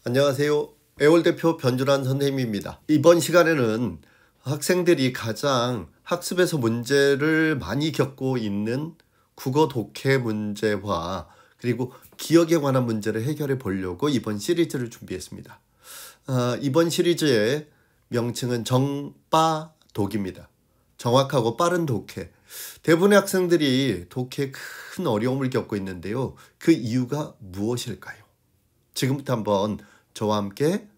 안녕하세요. 애월대표 변준환 선생님입니다. 이번 시간에는 학생들이 가장 학습에서 문제를 많이 겪고 있는 국어 독해 문제와 그리고 기억에 관한 문제를 해결해 보려고 이번 시리즈를 준비했습니다. 이번 시리즈의 명칭은 정빠독입니다. 정확하고 빠른 독해. 대부분의 학생들이 독해에 큰 어려움을 겪고 있는데요. 그 이유가 무엇일까요? 지금부터 한번 저와 함께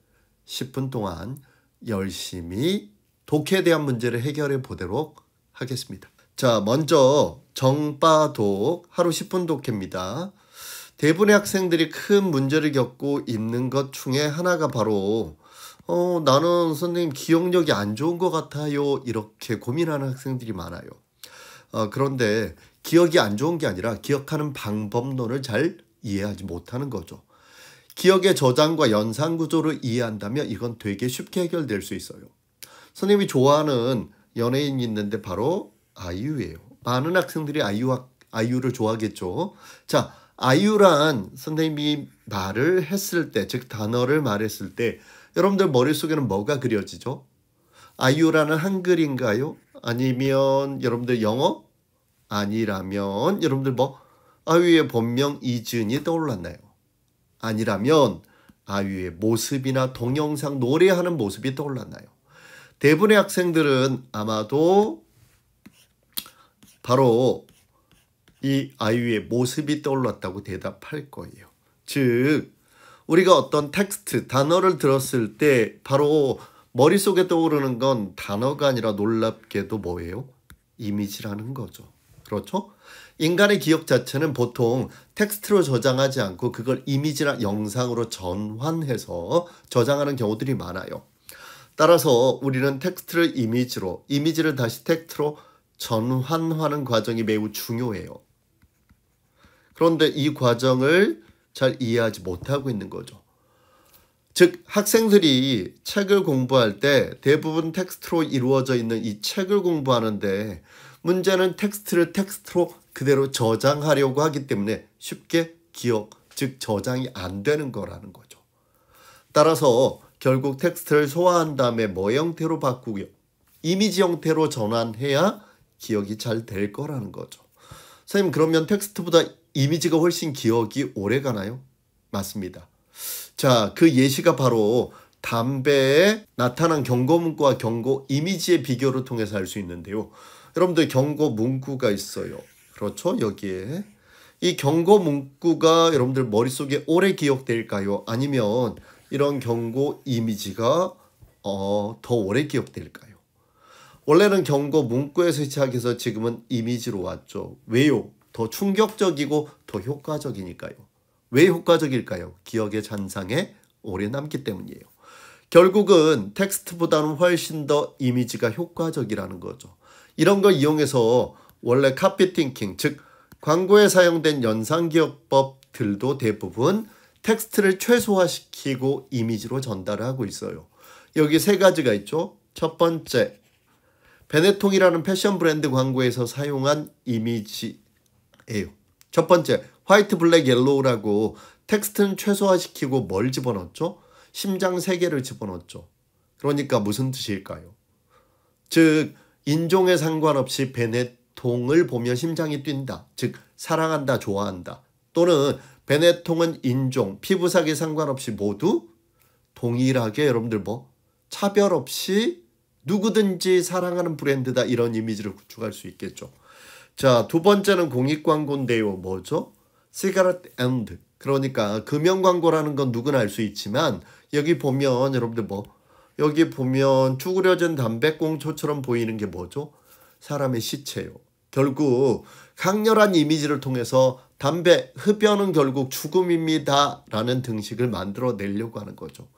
10분 동안 열심히 독해에 대한 문제를 해결해 보도록 하겠습니다. 자, 먼저 정빠독 하루 10분 독해입니다. 대부분의 학생들이 큰 문제를 겪고 있는 것 중에 하나가 바로 나는 선생님 기억력이 안 좋은 것 같아요. 이렇게 고민하는 학생들이 많아요. 그런데 기억이 안 좋은 게 아니라 기억하는 방법론을 잘 이해하지 못하는 거죠. 기억의 저장과 연상 구조를 이해한다면 이건 되게 쉽게 해결될 수 있어요. 선생님이 좋아하는 연예인이 있는데 바로 아이유예요. 많은 학생들이 아이유를 좋아하겠죠. 자, 아이유란 선생님이 말을 했을 때, 즉 단어를 말했을 때 여러분들 머릿속에는 뭐가 그려지죠? 아이유라는 한글인가요? 아니면 여러분들 영어? 아니라면 여러분들 아이유의 본명 이지은이 떠올랐나요? 아니라면 아이유의 모습이나 동영상 노래하는 모습이 떠올랐나요? 대부분의 학생들은 아마도 바로 이 아이유의 모습이 떠올랐다고 대답할 거예요. 즉 우리가 어떤 텍스트, 단어를 들었을 때 바로 머릿속에 떠오르는 건 단어가 아니라 놀랍게도 뭐예요? 이미지라는 거죠. 그렇죠? 인간의 기억 자체는 보통 텍스트로 저장하지 않고 그걸 이미지나 영상으로 전환해서 저장하는 경우들이 많아요. 따라서 우리는 텍스트를 이미지로, 이미지를 다시 텍스트로 전환하는 과정이 매우 중요해요. 그런데 이 과정을 잘 이해하지 못하고 있는 거죠. 즉 학생들이 책을 공부할 때 대부분 텍스트로 이루어져 있는 이 책을 공부하는데 문제는 텍스트를 텍스트로 그대로 저장하려고 하기 때문에 쉽게 기억, 즉 저장이 안 되는 거라는 거죠. 따라서 결국 텍스트를 소화한 다음에 뭐 형태로 바꾸고요. 이미지 형태로 전환해야 기억이 잘 될 거라는 거죠. 선생님 그러면 텍스트보다 이미지가 훨씬 기억이 오래 가나요? 맞습니다. 자, 그 예시가 바로 담배에 나타난 경고 문구와 경고 이미지의 비교를 통해서 알 수 있는데요. 여러분들 경고 문구가 있어요. 그렇죠? 여기에. 이 경고 문구가 여러분들 머릿속에 오래 기억될까요? 아니면 이런 경고 이미지가 더 오래 기억될까요? 원래는 경고 문구에서 시작해서 지금은 이미지로 왔죠. 왜요? 더 충격적이고 더 효과적이니까요. 왜 효과적일까요? 기억의 잔상에 오래 남기 때문이에요. 결국은 텍스트보다는 훨씬 더 이미지가 효과적이라는 거죠. 이런 걸 이용해서 원래 카피팅킹, 즉 광고에 사용된 연상기억법들도 대부분 텍스트를 최소화시키고 이미지로 전달을 하고 있어요. 여기 세 가지가 있죠. 첫 번째, 베네통이라는 패션 브랜드 광고에서 사용한 이미지예요. 첫 번째, 화이트, 블랙, 옐로우라고 텍스트는 최소화시키고 뭘 집어넣었죠? 심장 3개를 집어넣었죠. 그러니까 무슨 뜻일까요? 즉 인종에 상관없이 베네통을 보면 심장이 뛴다. 즉 사랑한다, 좋아한다. 또는 베네통은 인종, 피부색에 상관없이 모두 동일하게 여러분들 차별 없이 누구든지 사랑하는 브랜드다. 이런 이미지를 구축할 수 있겠죠. 자, 두 번째는 공익광고인데요. 뭐죠? 시가렛 앤드. 그러니까 금연 광고라는 건 누구나 알 수 있지만 여기 보면 여러분들 여기 보면 쭈그려진 담배꽁초처럼 보이는 게 뭐죠? 사람의 시체예요. 결국 강렬한 이미지를 통해서 담배, 흡연은 결국 죽음입니다. 라는 등식을 만들어내려고 하는 거죠.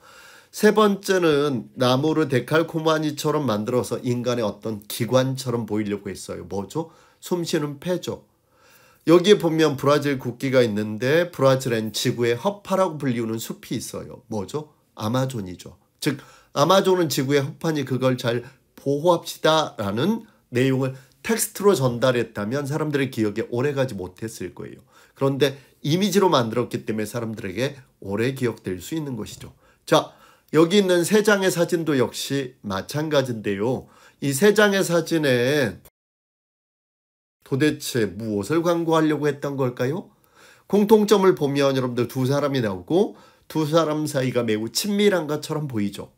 세 번째는 나무를 데칼코마니처럼 만들어서 인간의 어떤 기관처럼 보이려고 했어요. 뭐죠? 숨쉬는 폐죠. 여기에 보면 브라질 국기가 있는데 브라질엔 지구의 허파라고 불리우는 숲이 있어요. 뭐죠? 아마존이죠. 즉 아마존은 지구의 허파니 그걸 잘 보호합시다 라는 내용을 텍스트로 전달했다면 사람들의 기억에 오래가지 못했을 거예요. 그런데 이미지로 만들었기 때문에 사람들에게 오래 기억될 수 있는 것이죠. 자, 여기 있는 3장의 사진도 역시 마찬가지인데요. 이 3장의 사진에 도대체 무엇을 광고하려고 했던 걸까요? 공통점을 보면 여러분들 2사람이 나오고 2사람 사이가 매우 친밀한 것처럼 보이죠.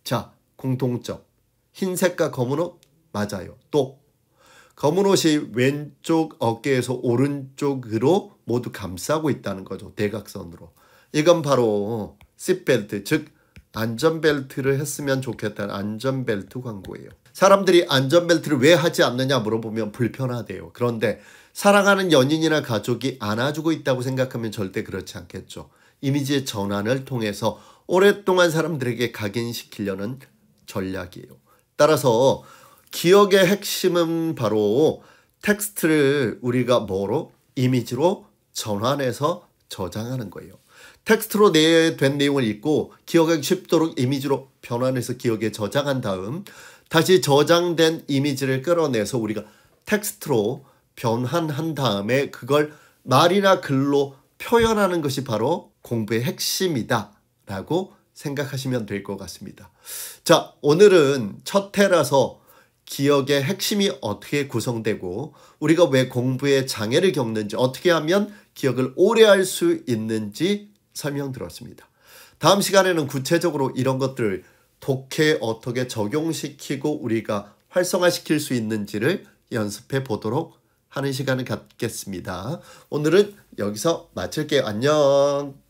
자, 공통점. 흰색과 검은 옷 맞아요. 또 검은 옷이 왼쪽 어깨에서 오른쪽으로 모두 감싸고 있다는 거죠. 대각선으로. 이건 바로 시트벨트, 즉 안전벨트를 했으면 좋겠다는 안전벨트 광고예요. 사람들이 안전벨트를 왜 하지 않느냐 물어보면 불편하대요. 그런데 사랑하는 연인이나 가족이 안아주고 있다고 생각하면 절대 그렇지 않겠죠. 이미지의 전환을 통해서 오랫동안 사람들에게 각인시키려는 전략이에요. 따라서 기억의 핵심은 바로 텍스트를 우리가 뭐로? 이미지로 전환해서 저장하는 거예요. 텍스트로 된 내용을 읽고 기억하기 쉽도록 이미지로 변환해서 기억에 저장한 다음 다시 저장된 이미지를 끌어내서 우리가 텍스트로 변환한 다음에 그걸 말이나 글로 표현하는 것이 바로 공부의 핵심이다 라고 생각하시면 될 것 같습니다. 자, 오늘은 첫 회라서 기억의 핵심이 어떻게 구성되고 우리가 왜 공부에 장애를 겪는지 어떻게 하면 기억을 오래 할 수 있는지 설명드렸습니다. 다음 시간에는 구체적으로 이런 것들을 독해에 어떻게 적용시키고 우리가 활성화시킬 수 있는지를 연습해 보도록 하는 시간을 갖겠습니다. 오늘은 여기서 마칠게요. 안녕.